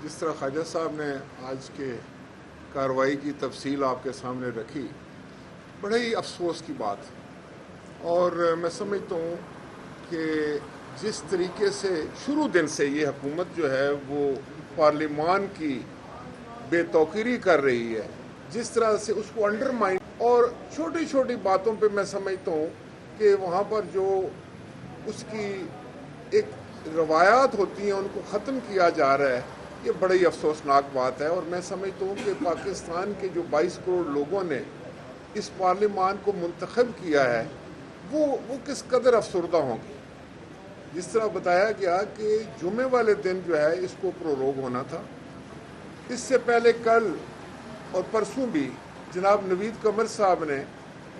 जिस तरह ख्वाजा साहब ने आज के कार्रवाई की तफसील आपके सामने रखी, बड़े ही अफसोस की बात है। और मैं समझता हूँ कि जिस तरीके से शुरू दिन से ये हुकूमत जो है वो पार्लिमान की बेतौकीरी कर रही है, जिस तरह से उसको अंडरमाइन, और छोटी छोटी बातों पे मैं समझता हूँ कि वहाँ पर जो उसकी एक रवायात होती हैं उनको ख़त्म किया जा रहा है, ये बड़ी अफसोसनाक बात है। और मैं समझता हूँ कि पाकिस्तान के जो 22 करोड़ लोगों ने इस पार्लिमान को मुंतखब किया है वो किस कदर अफसरदा होंगे। जिस तरह बताया गया कि जुमे वाले दिन जो है इसको प्रोरोग होना था, इससे पहले कल और परसों भी जनाब नवीद कमर साहब ने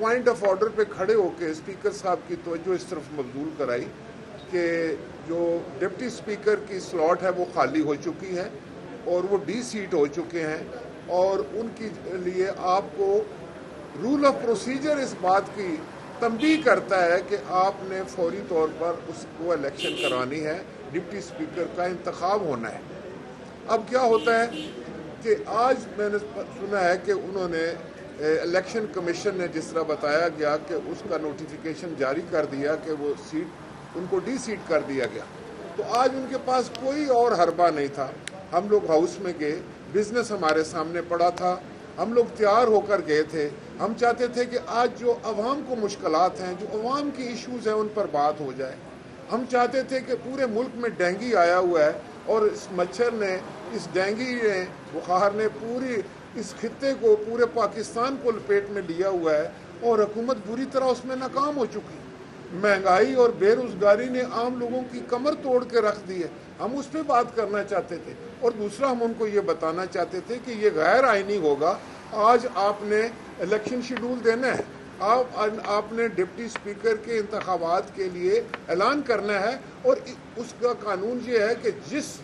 पॉइंट ऑफ ऑर्डर पे खड़े होकर स्पीकर साहब की तवज्जो इस तरफ मबजूल कराई कि जो डिप्टी स्पीकर की स्लॉट है वो खाली हो चुकी है और वो डी सीट हो चुके हैं, और उनकी लिए आपको रूल ऑफ प्रोसीजर इस बात की तंबीह करता है कि आपने फौरी तौर पर उसको इलेक्शन करानी है, डिप्टी स्पीकर का इंतखाब होना है। अब क्या होता है कि आज मैंने सुना है कि उन्होंने इलेक्शन कमीशन ने जिस तरह बताया गया कि उसका नोटिफिकेशन जारी कर दिया कि वो सीट उनको डी सीट कर दिया गया, तो आज उनके पास कोई और हरबा नहीं था। हम लोग हाउस में गए, बिजनेस हमारे सामने पड़ा था, हम लोग तैयार होकर गए थे। हम चाहते थे कि आज जो अवाम को मुश्किलात हैं, जो अवाम की इश्यूज़ हैं, उन पर बात हो जाए। हम चाहते थे कि पूरे मुल्क में डेंगू आया हुआ है और इस मच्छर ने, इस डेंगू ने, बुखार ने पूरी इस खित्ते को, पूरे पाकिस्तान को लपेट में लिया हुआ है और हुकूमत बुरी तरह उसमें नाकाम हो चुकी। महंगाई और बेरोजगारी ने आम लोगों की कमर तोड़ के रख दी है। हम उस पर बात करना चाहते थे। और दूसरा, हम उनको ये बताना चाहते थे कि ये गैर आइनी होगा। आज आपने इलेक्शन शेड्यूल देना है, आपने डिप्टी स्पीकर के इंतखाबात के लिए ऐलान करना है, और उसका कानून ये है कि जिस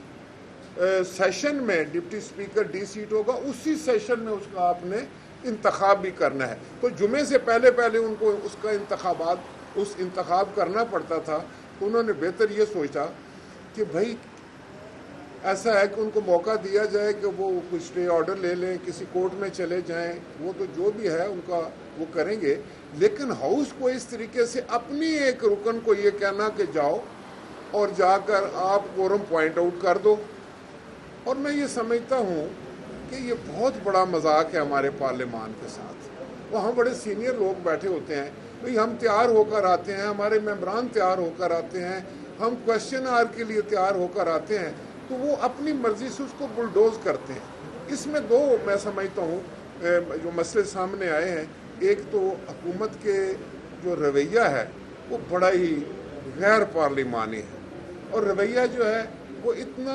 सेशन में डिप्टी स्पीकर डी सीट होगा उसी सेशन में उसका आपने इंतखाब भी करना है। तो जुमे से पहले पहले उनको उसका इंतखाब करना पड़ता था। तो उन्होंने बेहतर ये सोचा कि भाई ऐसा है कि उनको मौका दिया जाए कि वो कुछ स्टे ऑर्डर ले लें, किसी कोर्ट में चले जाएं, वो तो जो भी है उनका वो करेंगे। लेकिन हाउस को इस तरीके से अपनी एक रुकन को ये कहना कि जाओ और जाकर आप कोरम पॉइंट आउट कर दो। और मैं ये समझता हूँ कि ये बहुत बड़ा मजाक है हमारे पार्लियामान के साथ। वहाँ बड़े सीनियर लोग बैठे होते हैं, भाई हम तैयार होकर आते हैं, हमारे मेंबरान तैयार होकर आते हैं, हम क्वेश्चन आवर के लिए तैयार होकर आते हैं, तो वो अपनी मर्जी से उसको बुलडोज करते हैं। इसमें दो मैं समझता हूँ जो मसले सामने आए हैं। एक तो हुकूमत के जो रवैया है वो बड़ा ही गैर पार्लिमानी है, और रवैया जो है वो इतना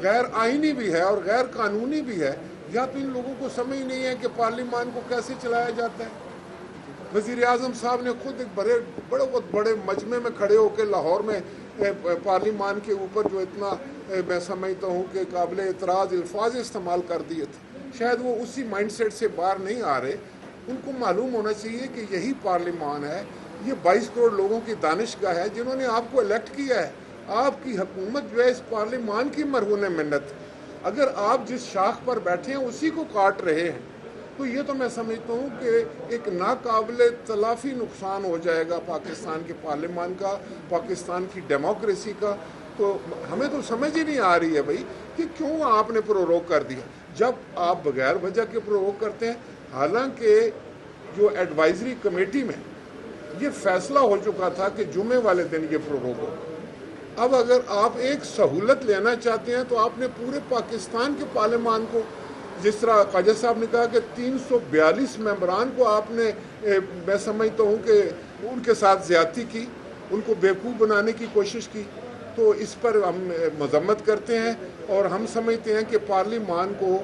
गैर आइनी भी है और गैर कानूनी भी है। या तो इन लोगों को समझ नहीं है कि पार्लियामान को कैसे चलाया जाता है। वज़ीर आज़म साहब ने खुद एक बहुत बड़े मजमे में खड़े होकर लाहौर में पार्लियामान के ऊपर जो इतना मैं समझता हूँ कि काबिल एतराज़ अल्फाज इस्तेमाल कर दिए थे, शायद वो उसी माइंडसेट से बाहर नहीं आ रहे। उनको मालूम होना चाहिए कि यही पार्लियामान है, ये 22 करोड़ लोगों की दानिशगाह है जिन्होंने आपको इलेक्ट किया है। आपकी हुकूमत जो है इस पार्लियामान की मरहून मिन्नत। अगर आप जिस शाख पर बैठे हैं उसी को काट रहे हैं, तो ये तो मैं समझता हूँ कि एक नाकाबिल तलाफ़ी नुकसान हो जाएगा पाकिस्तान के पार्लियामान का, पाकिस्तान की डेमोक्रेसी का। तो हमें तो समझ ही नहीं आ रही है भाई कि क्यों आपने प्रोरोग कर दिया, जब आप बगैर वजह के प्रोरोग करते हैं। हालांकि जो एडवाइजरी कमेटी में ये फैसला हो चुका था कि जुमे वाले दिन ये प्रोरोग हो। अब अगर आप एक सहूलत लेना चाहते हैं तो आपने पूरे पाकिस्तान के पार्लियामान को, जिस तरह ख्वाजा साहब ने कहा कि 342 मेंबरान को आपने मैं समझता हूँ कि उनके साथ ज़्यादती की, उनको बेवकूफ़ बनाने की कोशिश की, तो इस पर हम मजम्मत करते हैं। और हम समझते हैं कि पार्लियामान को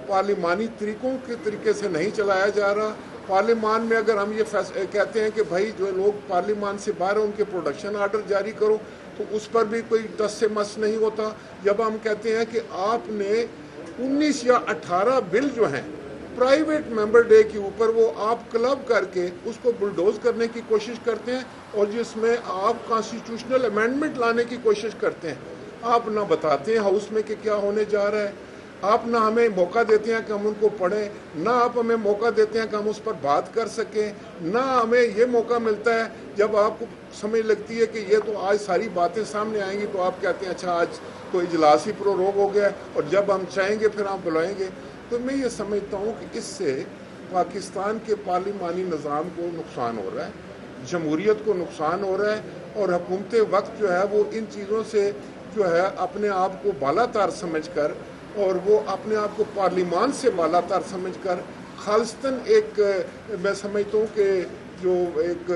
पार्लियामानी तरीक़ों के तरीके से नहीं चलाया जा रहा। पार्लियामान में अगर हम ये कहते हैं कि भाई जो लोग पार्लियामान से बाहर हैं उनके प्रोडक्शन आर्डर जारी करो, तो उस पर भी कोई टस से मस नहीं होता। जब हम कहते हैं कि आपने 19 या 18 बिल जो हैं प्राइवेट मेंबर डे के ऊपर वो आप क्लब करके उसको बुलडोज करने की कोशिश करते हैं, और जिसमें आप कॉन्स्टिट्यूशनल अमेंडमेंट लाने की कोशिश करते हैं, आप ना बताते हैं हाउस में कि क्या होने जा रहा है। آپ نہ ہمیں موقع دیتے ہیں کہ ہم ان کو پڑھیں، نہ آپ ہمیں موقع دیتے ہیں کہ ہم اس پر بات کر سکیں، نہ ہمیں یہ موقع ملتا ہے جب آپ کو سمجھ لگتی ہے کہ یہ تو آج ساری باتیں سامنے آئیں گی تو آپ کہتے ہیں اچھا آج تو اجلاس ہی پروروگ ہو گیا، اور جب ہم چاہیں گے پھر آپ بلائیں گے۔ تو میں یہ سمجھتا ہوں کہ اس سے پاکستان کے پارلیمانی نظام کو نقصان ہو رہا ہے، جمہوریت کو نقصان ہو رہا ہے، اور حکومت وقت جو ہے وہ ان چیزوں سے جو ہے اپنے آپ کو بالا تار سمجھ کر، اور وہ اپنے آپ کو پارلیمان سے بالا تر سمجھ کر خالصتاً ایک میں سمجھتا ہوں کہ جو ایک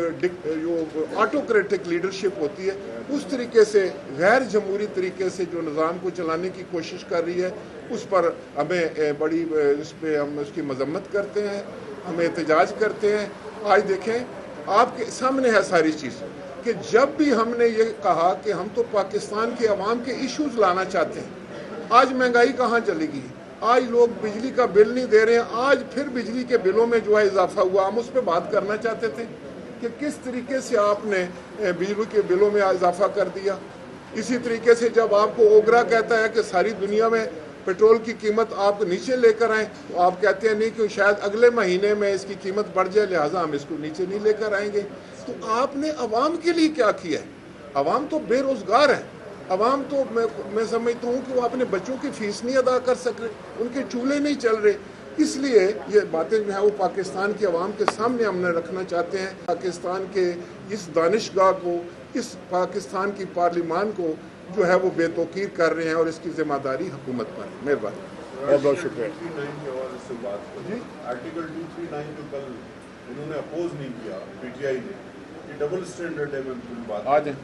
جو آٹوکریٹک لیڈرشپ ہوتی ہے اس طریقے سے غیر جمہوری طریقے سے جو نظام کو چلانے کی کوشش کر رہی ہے، اس پر ہمیں بڑی اس پہ ہم اس کی مذمت کرتے ہیں، ہم احتجاج کرتے ہیں۔ آج دیکھیں آپ کے سامنے ہے ساری چیز کہ جب بھی ہم نے یہ کہا کہ ہم تو پاکستان کے عوام کے ایشوز لانا چاہتے ہیں، آج مہنگائی کہاں چلی گئی، آج لوگ بجلی کا بل نہیں دے رہے ہیں، آج پھر بجلی کے بلوں میں جو ہے اضافہ ہوا، ہم اس پہ بات کرنا چاہتے تھے کہ کس طریقے سے آپ نے بجلی کے بلوں میں اضافہ کر دیا۔ اسی طریقے سے جب آپ کو اوگرا کہتا ہے کہ ساری دنیا میں پیٹرول کی قیمت آپ نیچے لے کر آئیں، تو آپ کہتے ہیں نہیں کہ شاید اگلے مہینے میں اس کی قیمت بڑھ جائے، لہٰذا ہم اس کو نیچے نہیں لے کر آئیں گے۔ تو آپ نے عوام کے لیے کیا کیا ہے؟ عوام تو بے روزگار ہیں، عوام تو میں سمجھتا ہوں کہ وہ اپنے بچوں کی فیس نہیں ادا کر سک رہے، ان کے چولہے نہیں چل رہے۔ اس لیے یہ باتیں جو ہیں وہ پاکستان کے عوام کے سامنے ہم نے رکھنا چاہتے ہیں۔ پاکستان کے اس دانشگاہ کو، اس پاکستان کی پارلیمان کو جو ہے وہ بے توقیر کر رہے ہیں، اور اس کی ذمہ داری حکومت پر ہے۔ مہربانی، بہت بہت شکریہ۔ جی آرٹیکل 239 جو کل انہوں نے اپوز نہیں کیا پی ٹی آئی نے، یہ ڈبل اسٹینڈرڈ ہے، میں بات آ جائیں۔